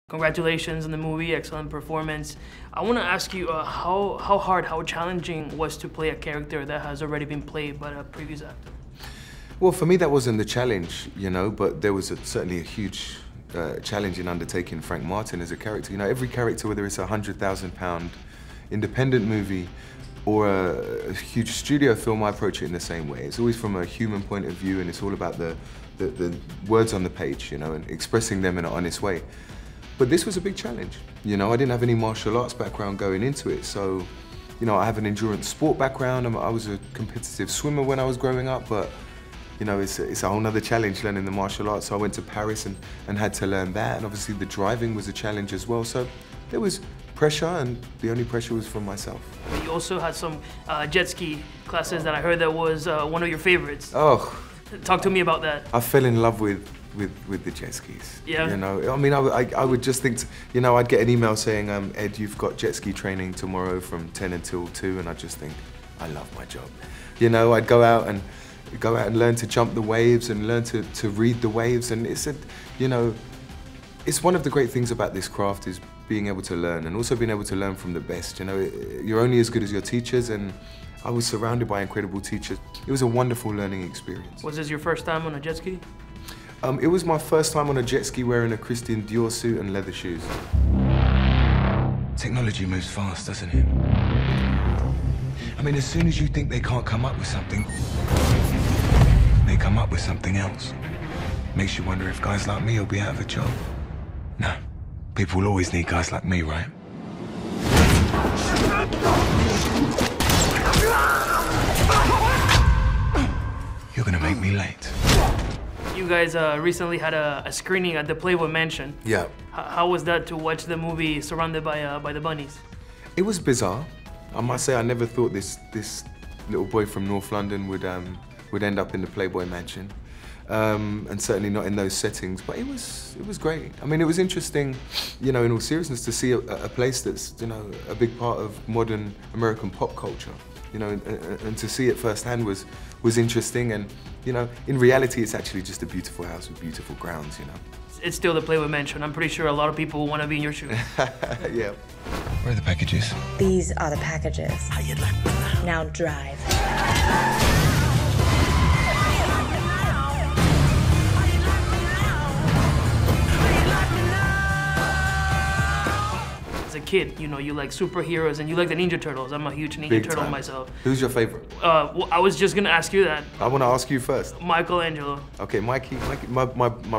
Congratulations on the movie, excellent performance. I want to ask you how hard, how challenging was to play a character that has already been played by a previous actor? Well, for me that wasn't the challenge, you know, but there was certainly a huge challenge in undertaking Frank Martin as a character. You know, every character, whether it's a £100,000 independent movie or a huge studio film, I approach it in the same way. It's always from a human point of view, and it's all about the words on the page, you know, and expressing them in an honest way. But this was a big challenge. You know, I didn't have any martial arts background going into it, so, you know, I have an endurance sport background. I was a competitive swimmer when I was growing up, but, you know, it's a whole nother challenge learning the martial arts. So I went to Paris and had to learn that, and obviously the driving was a challenge as well. So there was pressure, and the only pressure was from myself. You also had some jet ski classes that I heard that was one of your favorites. Oh. Talk to me about that. I fell in love with the jet skis. Yeah. You know, I mean, I would just think, you know, I'd get an email saying, Ed, you've got jet ski training tomorrow from 10 until 2, and I'd just think, I love my job. You know, I'd go out and learn to jump the waves and learn to read the waves, and you know, it's one of the great things about this craft is being able to learn, and also being able to learn from the best. You know, you're only as good as your teachers, and I was surrounded by incredible teachers. It was a wonderful learning experience. Was this your first time on a jet ski? It was my first time on a jet ski wearing a Christian Dior suit and leather shoes. Technology moves fast, doesn't it? I mean, as soon as you think they can't come up with something, they come up with something else. Makes you wonder if guys like me will be out of a job. No, people will always need guys like me, right? You're gonna make me late. You guys recently had a screening at the Playboy Mansion. Yeah. How was that to watch the movie surrounded by the bunnies? It was bizarre. I must say, I never thought this little boy from North London would end up in the Playboy Mansion, and certainly not in those settings. But it was great. I mean, it was interesting, you know, in all seriousness, to see a place that's, you know, a big part of modern American pop culture. You know, and to see it firsthand was interesting. And, you know, in reality, it's actually just a beautiful house with beautiful grounds, you know. It's still the Playboy Mansion. I'm pretty sure a lot of people want to be in your shoes. Yeah. Where are the packages? These are the packages. Now drive. As a kid, you know, you like superheroes and you like the Ninja Turtles. I'm a huge Ninja Turtle myself. Who's your favorite? Well, I was just gonna ask you that. I want to ask you first. Michelangelo. Okay, Mikey, my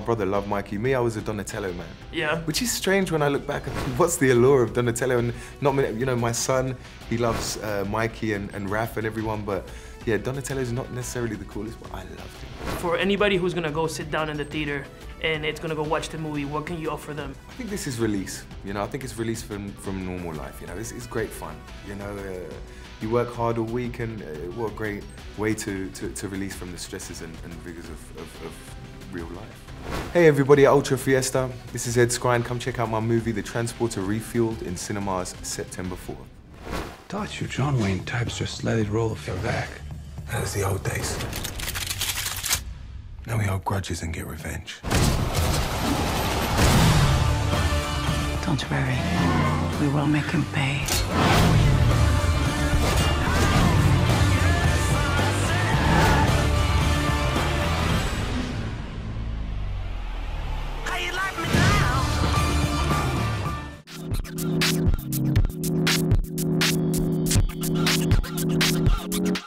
brother loved Mikey. Me, I was a Donatello man. Yeah. Which is strange when I look back. What's the allure of Donatello? And not many, you know, my son, he loves Mikey and Raph and everyone, but yeah, Donatello's not necessarily the coolest, but I loved him. For anybody who's gonna go sit down in the theater and it's gonna go watch the movie, what can you offer them? I think this is release. You know, I think it's release from normal life. You know, it's great fun. You know, you work hard all week, and what a great way to release from the stresses and rigors of real life. Hey everybody at Ultra Fiesta, this is Ed Skrein. Come check out my movie, The Transporter Refueled, in cinemas September 4th. Thought you John Wayne types just let it roll off your back. That was the old days. Now we hold grudges and get revenge. Don't worry, we will make him pay. How you like me now?